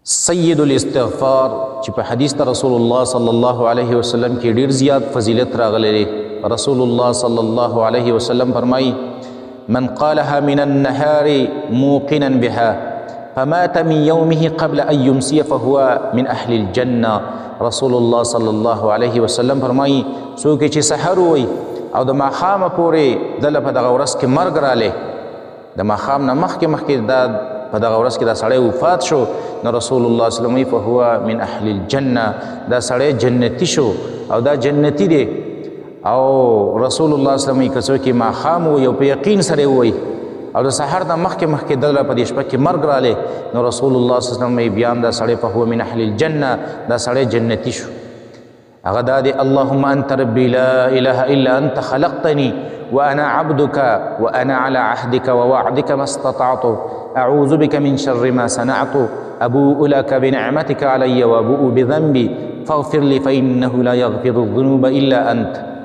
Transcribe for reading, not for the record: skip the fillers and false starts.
سید الاستغفار چې په حدیث ته رسول الله صلی الله علیه وسلم کې ډیر زیات فضیلت راغلی دی. رسول الله صلی الله علیه وسلم فرمایي من قالها من النهار موقنا بها فمات من يومه قبل ان يمسي فهو من اهل الجنه. رسول الله صلی الله علیه وسلم فرمایي څوک چې سحر وي او د ماښامه پورې دله په دغه ورځ کې مرګ رالی، د ماښام نه مخکې دا په دغه ورځ کې دا سړی وفات شو، نو رسول الله صلی الله علیه وسلم فهو من اهل الجنه، دا سړی جنتی شو او دا جنتی دی. او رسول الله صلی الله علیه وسلم که څوک ماښام وي او په یقین سره وي او د سحر نه مخکې دله په دې شپه کې مرګ رالی، نو رسول الله صلی الله علیه وسلم بیا هم دا سړی فهو من اهل الجنه، دا سړی جنتی شو. هغه دا دی اللهم انت ربي لا اله الا انت خلقتني وانا عبدك وانا على عهدك ووعدك ما استطعت اعوذ بك من شر ما صنعت ابوء لك بنعمتك علي وابوء بذنبي فاغفر لي فانه لا يغفر الذنوب الا انت.